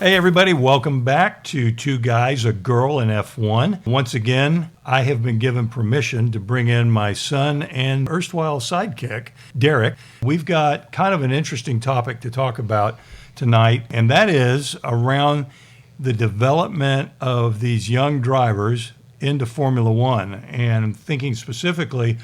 Hey everybody, welcome back to Two Guys, a Girl in F1. Once again, I have been given permission to bring in my son and erstwhile sidekick, Derek. We've got kind of an interesting topic to talk about tonight, and that is around the development of these young drivers into Formula One, and thinking specifically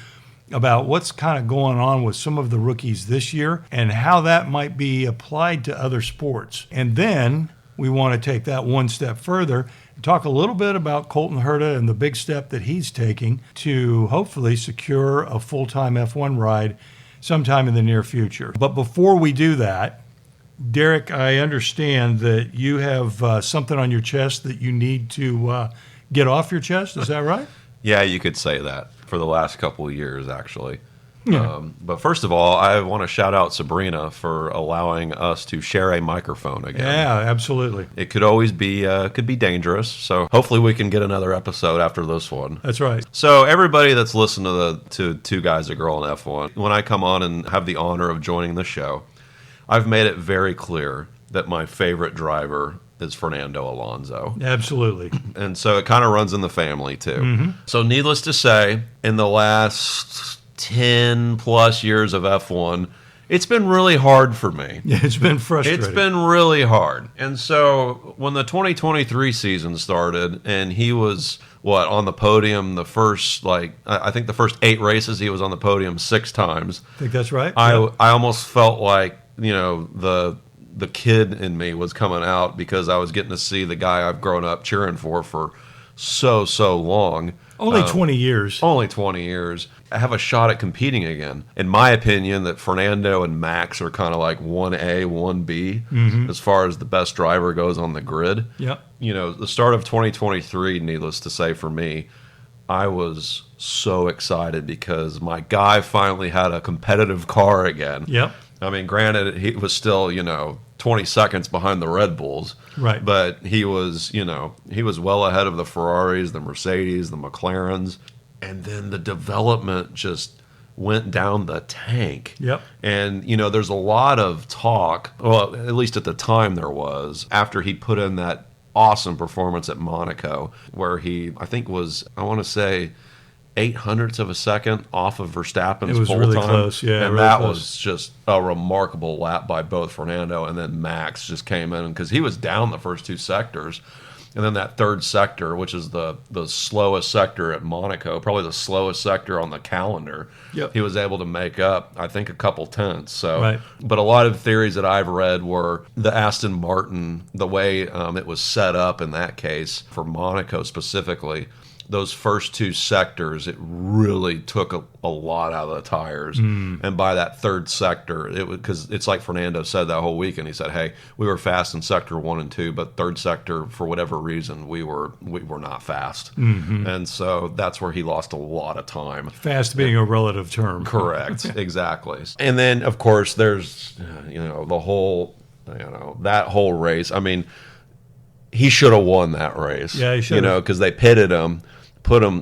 about what's kind of going on with some of the rookies this year and how that might be applied to other sports. And then we want to take that one step further and talk a little bit about Colton Herta and the big step that he's taking to hopefully secure a full-time F1 ride sometime in the near future. But before we do that, Derek, I understand that you have something on your chest that you need to get off your chest. Is that right? Yeah, you could say that for the last couple of years, actually. Yeah. But first of all, I want to shout out Sabrina for allowing us to share a microphone again. Yeah, absolutely. It could always be could be dangerous, so hopefully we can get another episode after this one. That's right. So everybody that's listened to Two Guys, a Girl in F1, when I come on and have the honor of joining the show, I've made it very clear that my favorite driver is Fernando Alonso. Absolutely. And so it kind of runs in the family, too. Mm-hmm. So needless to say, in the last 10 plus years of F1, it's been really hard for me. Yeah, it's been frustrating. It's been really hard. And so when the 2023 season started and he was, on the podium the first, I think the first 8 races he was on the podium 6 times. I think that's right. I almost felt like, the kid in me was coming out because I was getting to see the guy I've grown up cheering for so long. Only 20 years. Only 20 years. I have a shot at competing again. In my opinion, that Fernando and Max are kind of like 1A, 1B as far as the best driver goes on the grid. Yep. The start of 2023, needless to say for me, I was so excited because my guy finally had a competitive car again. Yep. I mean, granted, he was still, 20 seconds behind the Red Bulls. Right. But he was, he was well ahead of the Ferraris, the Mercedes, the McLarens. And then the development just went down the tank. Yep. And, there's a lot of talk, well, at least at the time there was, after he put in that awesome performance at Monaco, where he, I think was, I want to say, 0.08 of a second off of Verstappen's it was pole really time. Close, yeah. And really that close. was just a remarkable lap by both Fernando and then Max just came in because he was down the first 2 sectors. And then that third sector, which is the slowest sector at Monaco, probably the slowest sector on the calendar, Yep. he was able to make up, I think, a couple tenths. So, Right. But a lot of theories that I've read were the Aston Martin, the way it was set up in that case, for Monaco specifically, those first 2 sectors, it really took a lot out of the tires. And by that third sector, it was because it's like Fernando said that whole weekend. He said, "Hey, we were fast in sector 1 and 2, but third sector, for whatever reason, we were not fast." And so that's where he lost a lot of time. Fast being a relative term. Correct, exactly. And then, of course, there's the whole that whole race. I mean, he should have won that race. Yeah, he should have. Because they pitted him,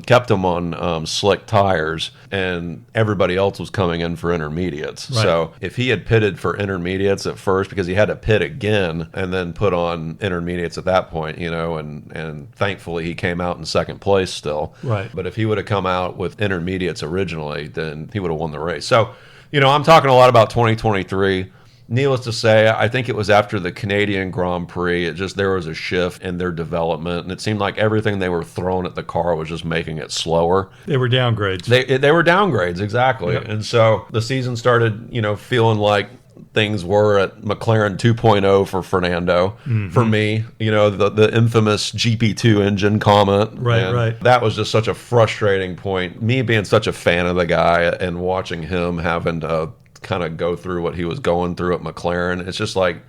kept him on slick tires, and everybody else was coming in for intermediates. Right. So if he had pitted for intermediates at first, because he had to pit again and then put on intermediates at that point, and thankfully he came out in second place still. Right. But if he would have come out with intermediates originally, then he would have won the race. So, I'm talking a lot about 2023. Needless to say, I think it was after the Canadian Grand Prix, there was a shift in their development, and it seemed like everything they were throwing at the car was just making it slower. They were downgrades. They were downgrades, exactly. Yep. And so the season started, feeling like things were at McLaren 2.0 for Fernando. For me, the infamous GP2 engine comment. Right. That was just such a frustrating point. Me being such a fan of the guy and watching him having to kind of go through what he was going through at McLaren. It's just like,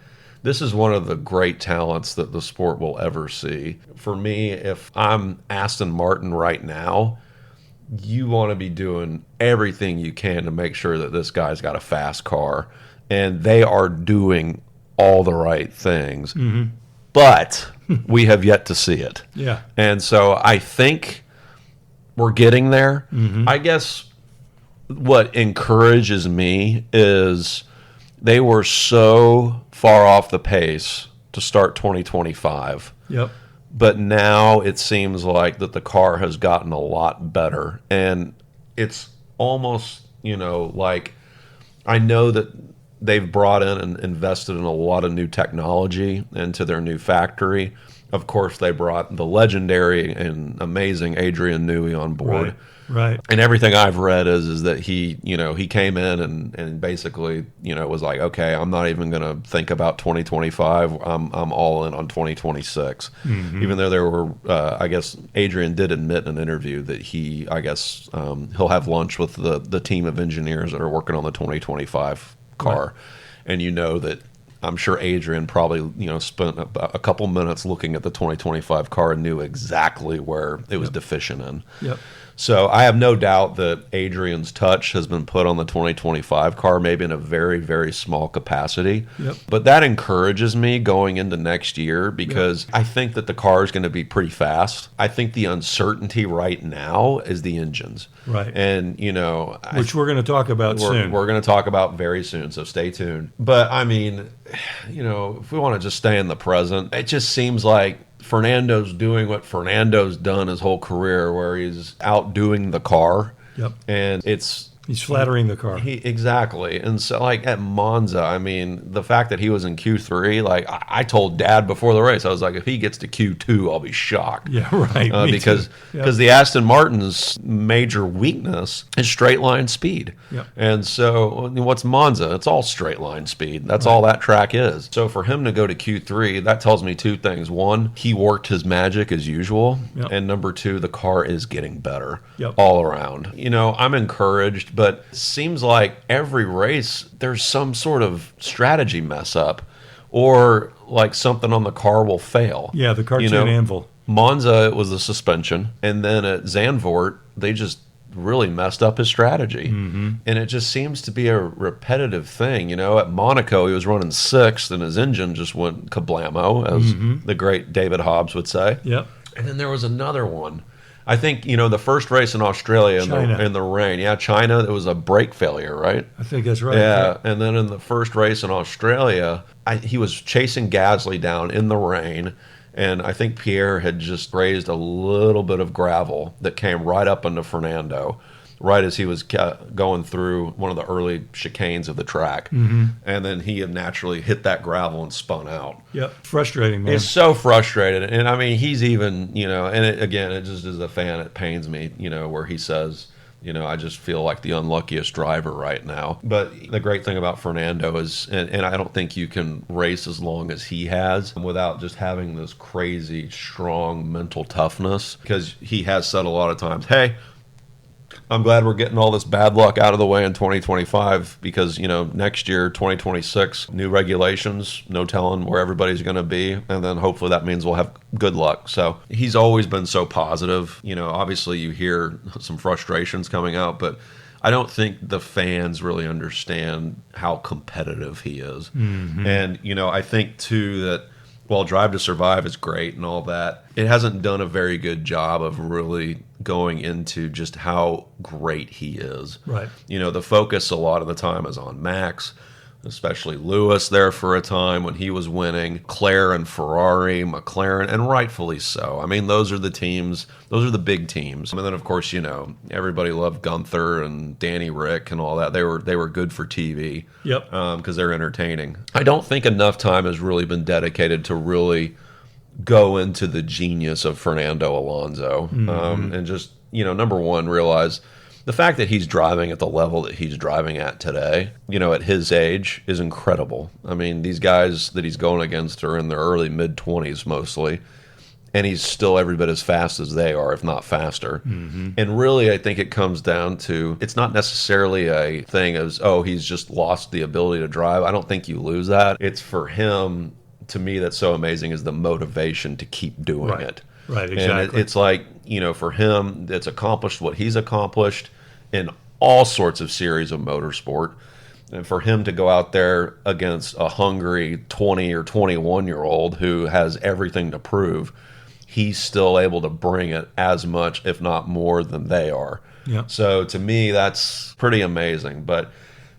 this is one of the great talents that the sport will ever see. For me, if I'm Aston Martin right now, you want to be doing everything you can to make sure that this guy's got a fast car. And they are doing all the right things. But we have yet to see it. Yeah. And so I think we're getting there. I guess what encourages me is they were so far off the pace to start 2025. Yep. But now it seems like that the car has gotten a lot better. And it's almost, like I know that they've brought in and invested in a lot of new technology into their new factory. Of course, they brought the legendary and amazing Adrian Newey on board. Right. And everything I've read is that he came in and basically, was like, okay, I'm not even going to think about 2025. I'm all in on 2026. Mm-hmm. Even though there were, I guess, Adrian did admit in an interview that he'll have lunch with the team of engineers that are working on the 2025 car. Right. And that I'm sure Adrian probably, spent a couple minutes looking at the 2025 car and knew exactly where it was deficient in. Yep. So I have no doubt that Adrian's touch has been put on the 2025 car, maybe in a very, very small capacity. Yep. But that encourages me going into next year because I think that the car is going to be pretty fast. I think the uncertainty right now is the engines. Right. And, which we're going to talk about soon. We're going to talk about very soon, so stay tuned. But, I mean, if we want to just stay in the present, it just seems like Fernando's doing what Fernando's done his whole career, where he's outdoing the car. Yep. And he's flattering the car. Exactly. And so, like, at Monza, I mean, the fact that he was in Q3, like, I told Dad before the race, I was like, if he gets to Q2, I'll be shocked. Yeah, right. Because the Aston Martin's major weakness is straight line speed. Yep. And so, what's Monza? It's all straight line speed. That's all that track is. So, for him to go to Q3, that tells me two things. One, he worked his magic as usual. Yep. And number two, the car is getting better Yep. all around. I'm encouraged. But it seems like every race there's some sort of strategy mess up, or like something on the car will fail. Yeah, the cartoon anvil. Monza, it was the suspension, and then at Zandvoort they just really messed up his strategy. Mm-hmm. And it just seems to be a repetitive thing. At Monaco he was running sixth and his engine just went kablamo, as the great David Hobbs would say. Yep. And then there was another one. I think, the first race in Australia in the rain. Yeah, China, it was a brake failure, right? I think that's right. Yeah, and then in the first race in Australia, he was chasing Gasly down in the rain, and I think Pierre had just grazed a little bit of gravel that came right up into Fernando, right as he was going through one of the early chicanes of the track. Mm-hmm. And then he had naturally hit that gravel and spun out. Yep. Frustrating, man. It's so frustrated. And I mean, he's even, and it just as a fan, it pains me, where he says, I just feel like the unluckiest driver right now. But the great thing about Fernando is, and I don't think you can race as long as he has without just having this crazy, strong mental toughness, because he has said a lot of times, hey, I'm glad we're getting all this bad luck out of the way in 2025 because, next year, 2026, new regulations, no telling where everybody's going to be. And then hopefully that means we'll have good luck. So he's always been so positive. Obviously you hear some frustrations coming out, but I don't think the fans really understand how competitive he is. Mm-hmm. And, I think, too, that while Drive to Survive is great and all that, it hasn't done a very good job of really going into just how great he is. Right. The focus a lot of the time is on Max, especially Lewis there for a time when he was winning, Claire and Ferrari, McLaren, and rightfully so. I mean, those are the teams, those are the big teams. And then, of course, everybody loved Gunther and Danny Rick and all that. They were good for TV. Yep. Because they're entertaining. I don't think enough time has really been dedicated to really go into the genius of Fernando Alonso. Mm-hmm. And just, number one, realize the fact that he's driving at the level that he's driving at today, at his age, is incredible. I mean, these guys that he's going against are in their early, mid-20s mostly, and he's still every bit as fast as they are, if not faster. Mm-hmm. And really, I think it comes down to, it's not necessarily a thing as, he's just lost the ability to drive. I don't think you lose that. It's for him, to me, that's so amazing, is the motivation to keep doing it. Right, exactly. And it's like, for him, it's accomplished what he's accomplished in all sorts of series of motorsport. And for him to go out there against a hungry 20 or 21-year-old who has everything to prove, he's still able to bring it as much, if not more, than they are. Yeah. So to me, that's pretty amazing. But,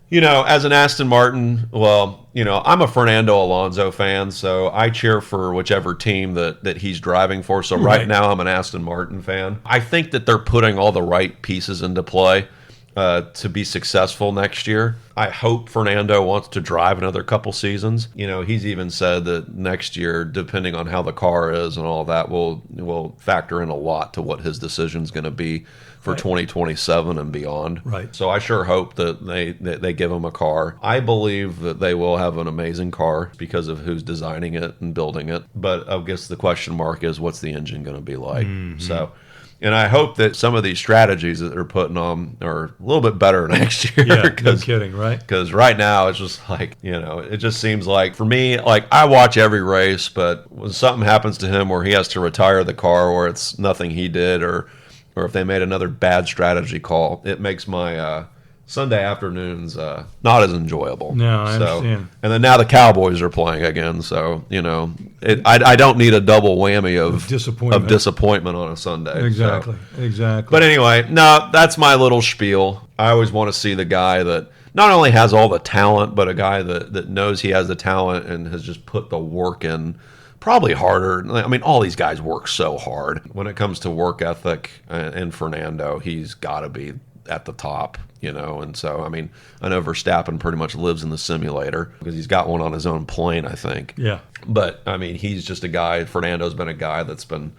As an Aston Martin, well, I'm a Fernando Alonso fan, so I cheer for whichever team that he's driving for. So right now I'm an Aston Martin fan. I think that they're putting all the right pieces into play to be successful next year. I hope Fernando wants to drive another couple seasons. He's even said that next year, depending on how the car is and all that, will factor in a lot to what his decision's going to be for 2027 and beyond. Right. So I sure hope that they give him a car. I believe that they will have an amazing car because of who's designing it and building it. But I guess the question mark is, what's the engine going to be like? Mm-hmm. So, and I hope that some of these strategies that they're putting on are a little bit better next year. Yeah, no kidding, right? Because right now it's just like, it just seems like, for me, like, I watch every race, but when something happens to him where he has to retire the car, or it's nothing he did, or if they made another bad strategy call, it makes my Sunday afternoons not as enjoyable. No, I understand. And then now the Cowboys are playing again, so I don't need a double whammy of disappointment on a Sunday. Exactly. But anyway, no, that's my little spiel. I always want to see the guy that not only has all the talent, but a guy that knows he has the talent and has just put the work in. Probably harder. I mean, all these guys work so hard. When it comes to work ethic and Fernando, he's got to be at the top, And so, I mean, I know Verstappen pretty much lives in the simulator because he's got one on his own plane, I think. Yeah. But, I mean, he's just a guy. Fernando's been a guy that's been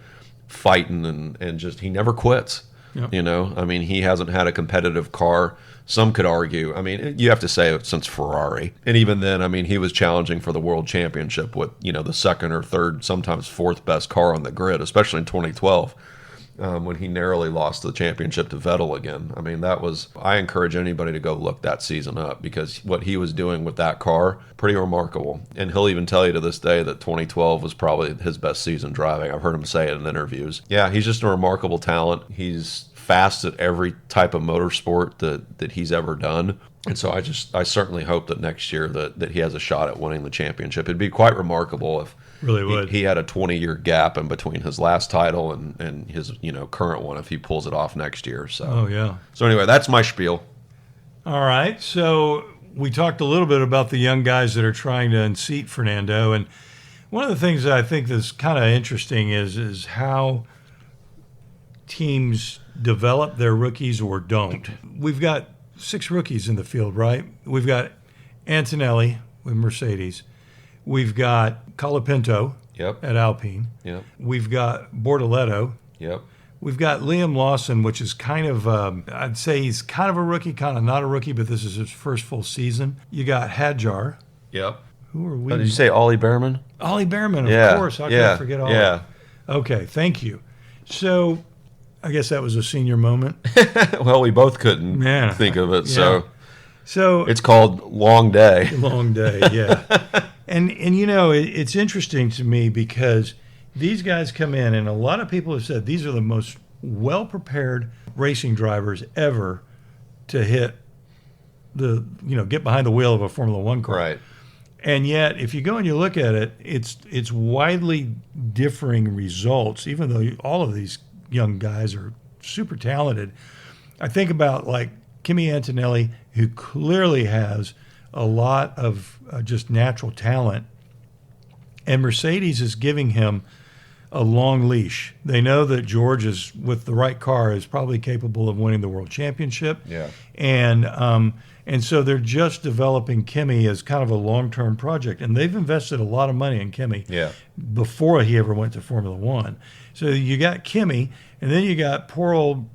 fighting and just, he never quits. Yep. I mean, he hasn't had a competitive car. Some could argue, I mean, you have to say it since Ferrari. And even then, I mean, he was challenging for the world championship with, the second or third, sometimes fourth best car on the grid, especially in 2012, when he narrowly lost the championship to Vettel again. I mean, I encourage anybody to go look that season up because what he was doing with that car, pretty remarkable. And he'll even tell you to this day that 2012 was probably his best season driving. I've heard him say it in interviews. Yeah, he's just a remarkable talent. He's fast at every type of motorsport that he's ever done. And so I certainly hope that next year that he has a shot at winning the championship. It'd be quite remarkable if he had a 20-year gap in between his last title and his current one if he pulls it off next year. So So anyway, that's my spiel. All right. So we talked a little bit about the young guys that are trying to unseat Fernando, and one of the things that I think that's kind of interesting is how teams develop their rookies or don't. We've got 6 rookies in the field, right? We've got Antonelli with Mercedes. We've got Colapinto at Alpine. Yep. We've got Bortoleto. Yep. We've got Liam Lawson, which is kind of, I'd say he's kind of a rookie, kind of not a rookie, but this is his first full season. You got Hadjar. Yep. Who are we? Did you say Ollie Behrman? Ollie Behrman, of course. How could I forget Ollie? Yeah. Okay, thank you. So I guess that was a senior moment. Well, we both couldn't think of it, so it's called Long Day. Long Day, yeah. and it's interesting to me because these guys come in, and a lot of people have said these are the most well-prepared racing drivers ever to hit get behind the wheel of a Formula One car. Right. And yet, if you go and you look at it, it's widely differing results, even though all of these young guys are super talented. I think about like Kimi Antonelli, who clearly has a lot of just natural talent, and Mercedes is giving him a long leash. They know that George is, with the right car, is probably capable of winning the world championship. Yeah. And so they're just developing Kimi as kind of a long-term project, and they've invested a lot of money in Kimi before he ever went to Formula One. So you got Kimi, and then you got poor old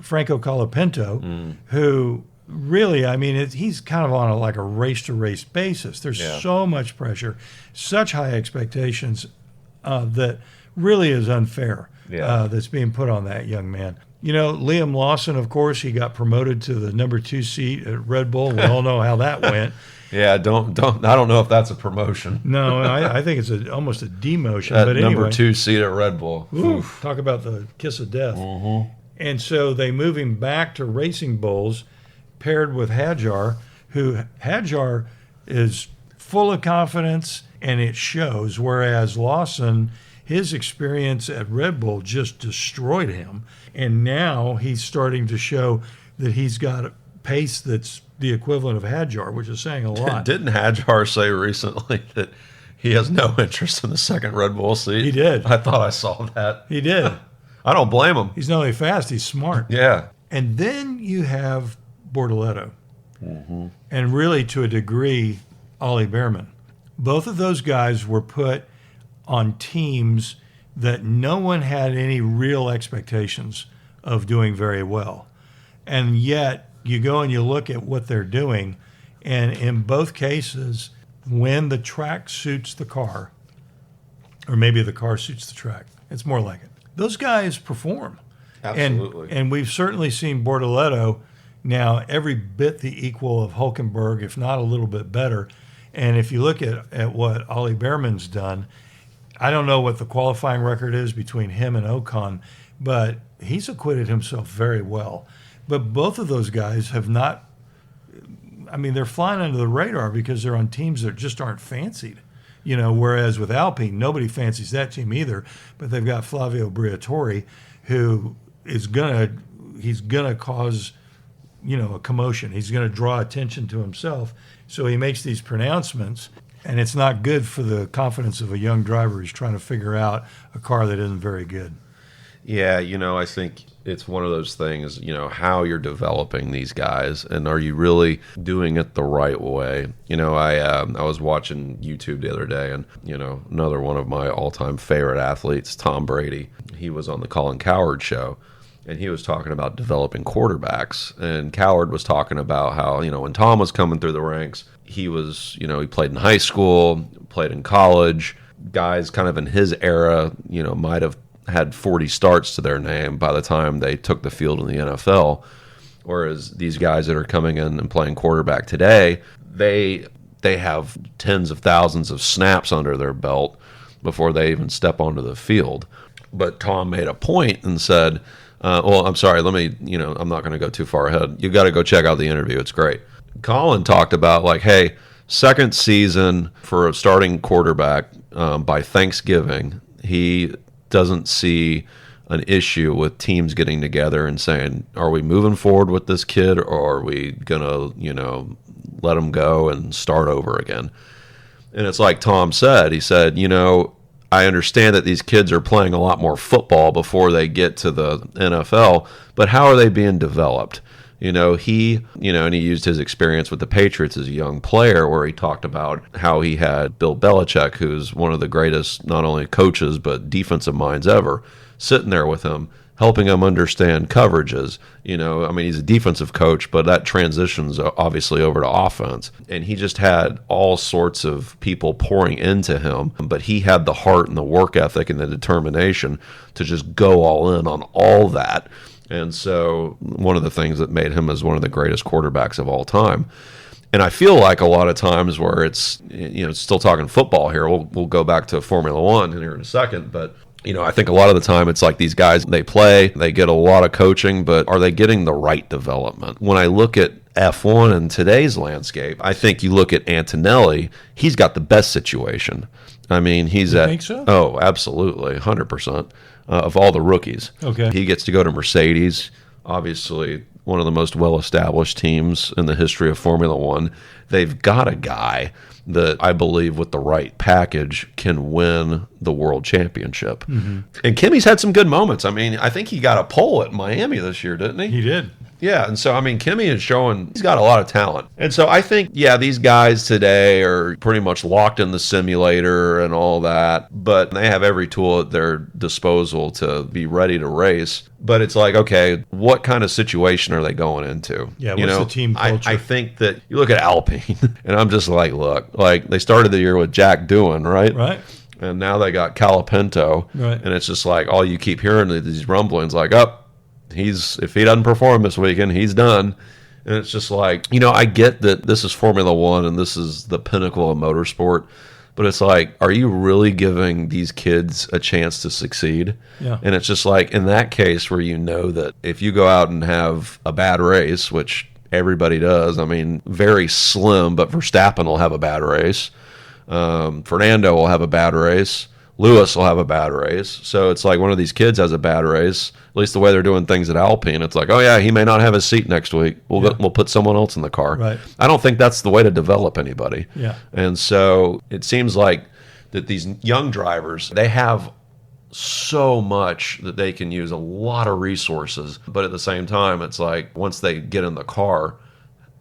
Franco Colapinto, who really, I mean, he's kind of on a race-to-race basis. There's so much pressure, such high expectations that really is unfair that's being put on that young man. Liam Lawson, of course, he got promoted to the number 2 seat at Red Bull. We all know how that went. Yeah, I don't know if that's a promotion. No, I think it's almost a demotion. That but anyway, number 2 seat at Red Bull. Oof, talk about the kiss of death. Mm-hmm. And so they move him back to Racing Bulls, paired with Hadjar, who Hadjar is full of confidence, and it shows, whereas Lawson, his experience at Red Bull just destroyed him. And now he's starting to show that he's got pace that's the equivalent of Hadjar, which is saying a lot. Didn't Hadjar say recently that he has no interest in the second Red Bull seat? He did. I thought I saw that. He did. I don't blame him. He's not only fast, he's smart. Yeah. And then you have Bortoleto. And really, to a degree, Ollie Behrman. Both of those guys were put on teams that no one had any real expectations of doing very well. And yet, you go and you look at what they're doing, and in both cases, when the track suits the car, or maybe the car suits the track, it's more like it. Those guys perform. Absolutely. And we've certainly seen Bortoleto now every bit the equal of Hulkenberg, if not a little bit better. And if you look at what Ollie Behrman's done, I don't know what the qualifying record is between him and Ocon, but he's acquitted himself very well. But both of those guys have not, I mean, they're flying under the radar because they're on teams that just aren't fancied. You know, whereas with Alpine, nobody fancies that team either. But they've got Flavio Briatore, who is he's gonna cause, you know, a commotion. He's gonna draw attention to himself. So he makes these pronouncements, and it's not good for the confidence of a young driver who's trying to figure out a car that isn't very good. Yeah, you know, I think it's one of those things, you know, how you're developing these guys, and are you really doing it the right way? You know, I was watching YouTube the other day, and, you know, another one of my all-time favorite athletes, Tom Brady, he was on the Colin Cowherd show, and he was talking about developing quarterbacks, and Cowherd was talking about how, you know, when Tom was coming through the ranks, he was, you know, he played in high school, played in college, guys kind of in his era, you know, might have had 40 starts to their name by the time they took the field in the NFL. Whereas these guys that are coming in and playing quarterback today, they have tens of thousands of snaps under their belt before they even step onto the field. But Tom made a point and said, well, I'm sorry, I'm not going to go too far ahead. You got to go check out the interview. It's great. Colin talked about, like, hey, second season for a starting quarterback, by Thanksgiving, he doesn't see an issue with teams getting together and saying, are we moving forward with this kid, or are we going to, you know, let him go and start over again? And it's like Tom said, he said, you know, I understand that these kids are playing a lot more football before they get to the NFL, but how are they being developed? You know, and he used his experience with the Patriots as a young player, where he talked about how he had Bill Belichick, who's one of the greatest, not only coaches, but defensive minds ever, sitting there with him, helping him understand coverages. You know, I mean, he's a defensive coach, but that transitions obviously over to offense. And he just had all sorts of people pouring into him, but he had the heart and the work ethic and the determination to just go all in on all that. And so one of the things that made him as one of the greatest quarterbacks of all time. And I feel like a lot of times where it's, you know, still talking football here, we'll go back to Formula One here in a second, but, you know, I think a lot of the time it's like these guys, they play, they get a lot of coaching, but are they getting the right development? When I look at F1 in today's landscape, I think you look at Antonelli, he's got the best situation. I mean, you think so? Oh, absolutely, 100%. Of all the rookies. Okay. He gets to go to Mercedes, obviously one of the most well-established teams in the history of Formula One. They've got a guy that I believe with the right package can win the world championship. Mm-hmm. And Kimi's had some good moments. I mean, I think he got a pole at Miami this year, didn't he? He did. Yeah, and so, I mean, Kimi is showing he's got a lot of talent. And so I think, yeah, these guys today are pretty much locked in the simulator and all that, but they have every tool at their disposal to be ready to race. But it's like, okay, what kind of situation are they going into? Yeah, what's the team culture? I think that you look at Alpine, and I'm just like, look, like they started the year with Jack Doohan, right? Right. And now they got Calapinto, right. And it's just like all you keep hearing these rumblings, like, if he doesn't perform this weekend, he's done. And it's just like, you know, I get that this is Formula One and this is the pinnacle of motorsport, but it's like, are you really giving these kids a chance to succeed? Yeah. And it's just like, in that case where you know that if you go out and have a bad race, which everybody does, I mean, very slim, but Verstappen will have a bad race. Fernando will have a bad race. Lewis will have a bad race. So it's like one of these kids has a bad race, at least the way they're doing things at Alpine. It's like, oh, yeah, he may not have his seat next week. We'll put someone else in the car. Right. I don't think that's the way to develop anybody. Yeah. And so it seems like that these young drivers, they have so much that they can use, a lot of resources. But at the same time, it's like once they get in the car,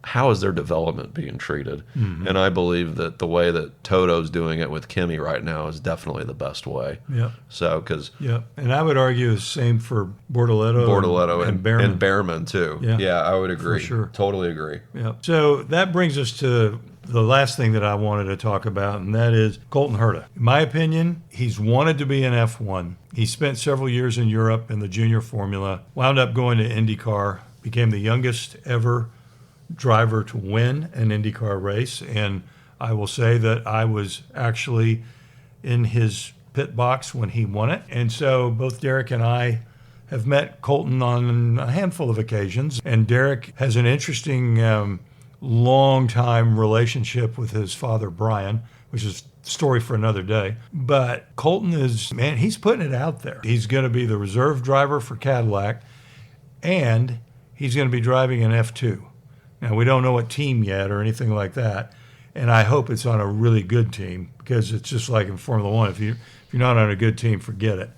how is their development being treated? Mm-hmm. And I believe that the way that Toto's doing it with Kimi right now is definitely the best way. Yeah. So, because and I would argue the same for Bortoleto and Behrman. And Behrman too. Yeah, I would agree. For sure. Totally agree. Yeah. So that brings us to the last thing that I wanted to talk about, and that is Colton Herta. In my opinion, he's wanted to be in F1. He spent several years in Europe in the junior formula, wound up going to IndyCar, became the youngest ever driver to win an IndyCar race. And I will say that I was actually in his pit box when he won it. And so both Derek and I have met Colton on a handful of occasions. And Derek has an interesting long-time relationship with his father, Brian, which is a story for another day. But Colton is, man, he's putting it out there. He's going to be the reserve driver for Cadillac, and he's going to be driving an F2. Now, we don't know what team yet or anything like that, and I hope it's on a really good team, because it's just like in Formula One. If you're not on a good team, forget it.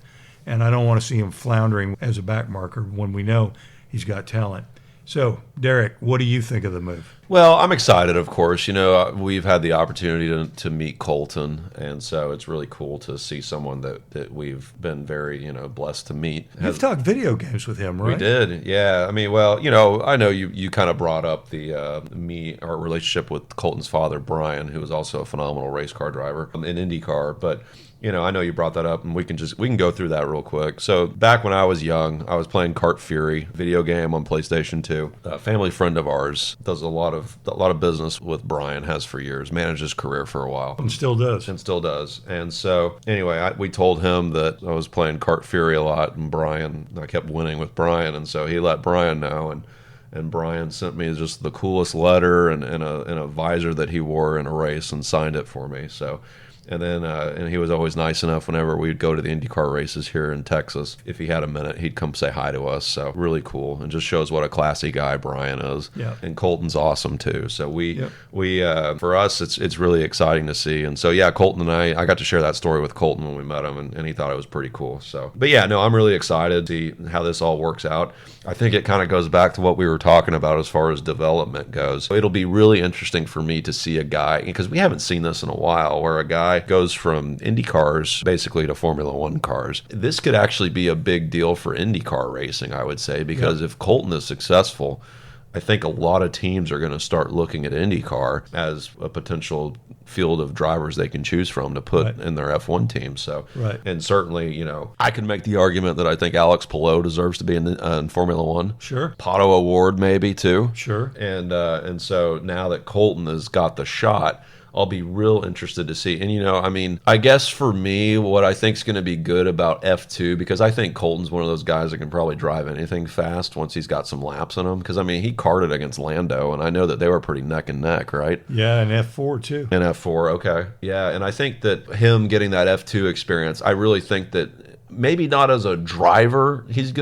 And I don't want to see him floundering as a back marker when we know he's got talent. So, Derek, what do you think of the move? Well, I'm excited, of course. You know, we've had the opportunity to meet Colton, and so it's really cool to see someone that we've been very, blessed to meet. You've talked video games with him, right? We did, yeah. I mean, well, I know you kind of brought up our relationship with Colton's father, Brian, who was also a phenomenal race car driver in IndyCar, but I know you brought that up, and we can go through that real quick. So back when I was young, I was playing Kart Fury video game on PlayStation 2. A family friend of ours does a lot of business with Brian, has for years, managed his career for a while, and still does. And so anyway, we told him that I was playing Kart Fury a lot, and I kept winning with Brian, and so he let Brian know, and Brian sent me just the coolest letter and a visor that he wore in a race and signed it for me. So. And then and he was always nice enough whenever we'd go to the IndyCar races here in Texas. If he had a minute, he'd come say hi to us. So really cool, and just shows what a classy guy Brian is. Yeah. And Colton's awesome too. So we for us, it's really exciting to see. And so Colton and I got to share that story with Colton when we met him, and he thought it was pretty cool. So, but I'm really excited to see how this all works out. I think it kind of goes back to what we were talking about as far as development goes. It'll be really interesting for me to see a guy, because we haven't seen this in a while, where a guy goes from Indy cars basically to Formula One cars. This could actually be a big deal for IndyCar racing, I would say, because if Colton is successful, I think a lot of teams are going to start looking at IndyCar as a potential field of drivers they can choose from to put in their F1 team. So, and certainly, I can make the argument that I think Alex Palou deserves to be in Formula One. Sure. Pato Award maybe too. Sure. And so now that Colton has got the shot, I'll be real interested to see. And, I guess for me, what I think is going to be good about F2, because I think Colton's one of those guys that can probably drive anything fast once he's got some laps in him. Because, he karted against Lando, and I know that they were pretty neck and neck, right? Yeah, and F4 too. And F4, okay. Yeah, and I think that him getting that F2 experience, I really think that maybe not as a driver, his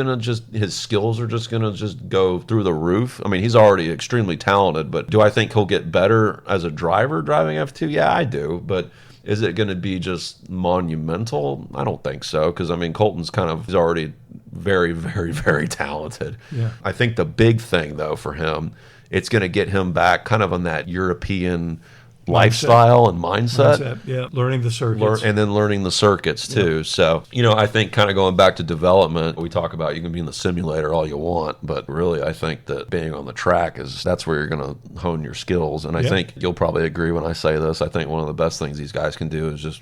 skills are just gonna go through the roof. He's already extremely talented, but do I think he'll get better as a driver driving F2? Yeah, I do, but is it going to be just monumental? I don't think so, because Colton's he's already very, very, very talented. Yeah. I think the big thing though for him, it's going to get him back kind of on that European lifestyle and mindset. Yeah, learning the circuits. And then learning the circuits too. So, I think kind of going back to development, we talk about you can be in the simulator all you want, but really I think that being on the track that's where you're going to hone your skills. And I think you'll probably agree when I say this. I think one of the best things these guys can do is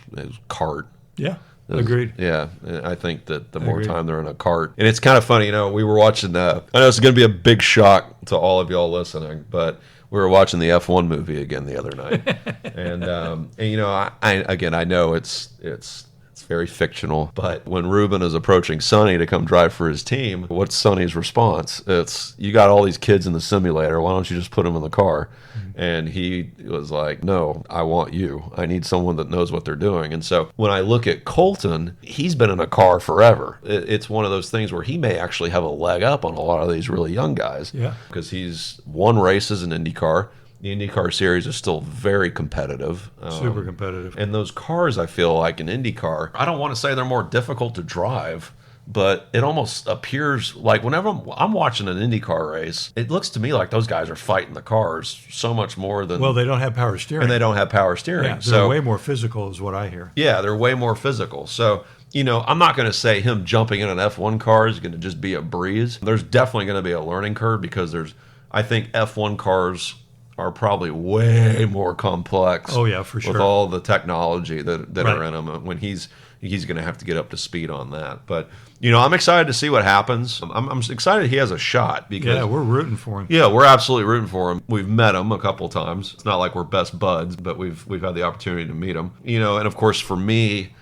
kart. Yeah. Agreed. Yeah, I think that the more time they're in a kart, and it's kind of funny, we were watching I know it's going to be a big shock to all of y'all listening, but we were watching the F1 movie again the other night, and I know it's It's very fictional. But when Ruben is approaching Sonny to come drive for his team, what's Sonny's response? It's, you got all these kids in the simulator. Why don't you just put them in the car? And he was like, no, I want you. I need someone that knows what they're doing. And so when I look at Colton, he's been in a car forever. It's one of those things where he may actually have a leg up on a lot of these really young guys. Yeah. Because he's won races in IndyCar. The IndyCar series is still very competitive. Super competitive. And those cars, I feel like in IndyCar, I don't want to say they're more difficult to drive, but it almost appears like whenever I'm watching an IndyCar race, it looks to me like those guys are fighting the cars so much more than... Well, they don't have power steering. And they don't have power steering. Yeah, they're way more physical is what I hear. Yeah, they're way more physical. So, you know, I'm not going to say him jumping in an F1 car is going to just be a breeze. There's definitely going to be a learning curve because I think F1 cars are probably way more complex. Oh yeah, for sure. With all the technology that are in them, when he's going to have to get up to speed on that. But you know, I'm excited to see what happens. I'm excited he has a shot because we're rooting for him. Yeah, we're absolutely rooting for him. We've met him a couple times. It's not like we're best buds, but we've had the opportunity to meet him. You know, and of course for me,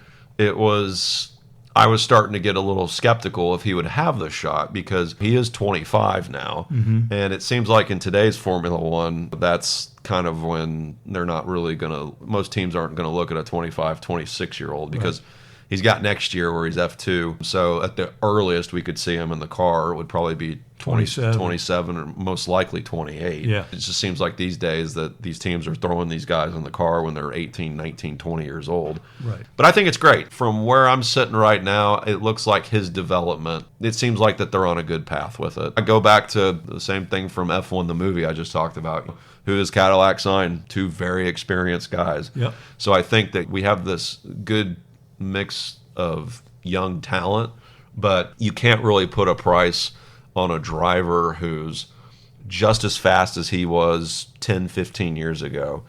I was starting to get a little skeptical if he would have the shot because he is 25 now. Mm-hmm. And it seems like in today's Formula One, that's kind of when they're not really going to, most teams aren't going to look at a 25, 26-year-old because he's got next year where he's F2. So at the earliest we could see him in the car would probably be 27 or most likely 28. Yeah. It just seems like these days that these teams are throwing these guys in the car when they're 18, 19, 20 years old. Right. But I think it's great. From where I'm sitting right now, it looks like his development, it seems like that they're on a good path with it. I go back to the same thing from F1, the movie I just talked about. Who does Cadillac sign? Two very experienced guys. Yep. So I think that we have this good mix of young talent, but you can't really put a price on a driver who's just as fast as he was 10, 15 years ago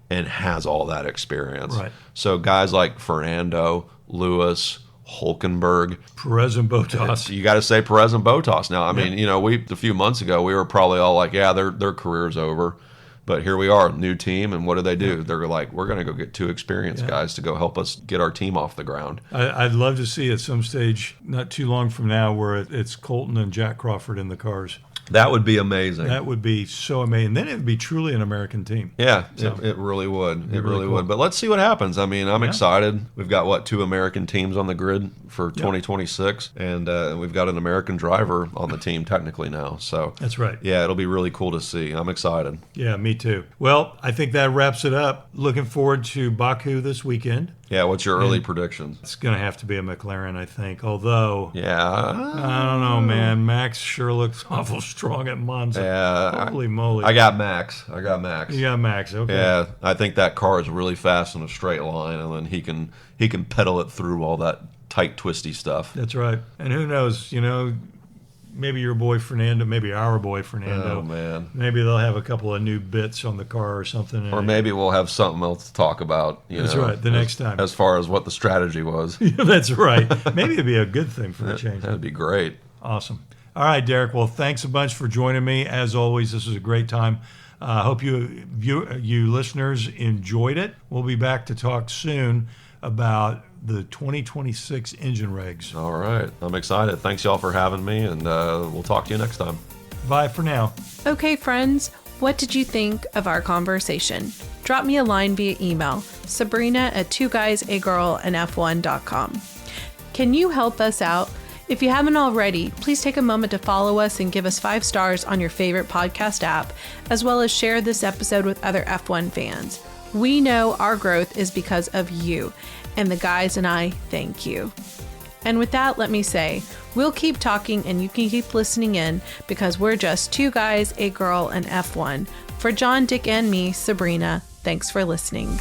and has all that experience. Right. So guys like Fernando, Lewis, Hulkenberg, Perez and Bottas. You got to say Perez and Bottas now. I mean, you know, a few months ago, we were probably all like, yeah, their career's over. But here we are, new team, and what do? Yeah. They're like, we're going to go get two experienced guys to go help us get our team off the ground. I'd love to see at some stage, not too long from now, where it's Colton and Jack Crawford in the cars. That would be amazing. That would be so amazing. Then it would be truly an American team. Yeah, so it really would. It really would. But let's see what happens. I mean, I'm excited. We've got, 2 American teams on the grid for 2026, and we've got an American driver on the team technically now. So that's right. Yeah, it'll be really cool to see. I'm excited. Yeah, me too. Well, I think that wraps it up. Looking forward to Baku this weekend. Yeah, what's your early predictions? It's going to have to be a McLaren, I think. Although, I don't know, man. Max sure looks awful strong at Monza. Yeah, holy moly! I got Max. You got Max. Okay. Yeah, I think that car is really fast in a straight line, and then he can pedal it through all that tight, twisty stuff. That's right. And who knows? You know, maybe your boy Fernando, maybe our boy Fernando. Oh, man. Maybe they'll have a couple of new bits on the car or something. Or maybe we'll have something else to talk about. That's right, next time. As far as what the strategy was. That's right. Maybe it'd be a good thing for a change. That'd be great. Awesome. All right, Derek. Well, thanks a bunch for joining me. As always, this was a great time. I hope you listeners enjoyed it. We'll be back to talk soon about the 2026 engine regs. All right. I'm excited. Thanks, y'all, for having me, and we'll talk to you next time. Bye for now. Okay, friends, what did you think of our conversation? Drop me a line via email, Sabrina@2guysaGirlandF1.com. Can you help us out? If you haven't already, please take a moment to follow us and give us 5 stars on your favorite podcast app, as well as share this episode with other F1 fans. We know our growth is because of you, and the guys and I thank you. And with that, let me say, we'll keep talking and you can keep listening in because we're just 2 guys, a girl, and F1. For John, Dick, and me, Sabrina, thanks for listening.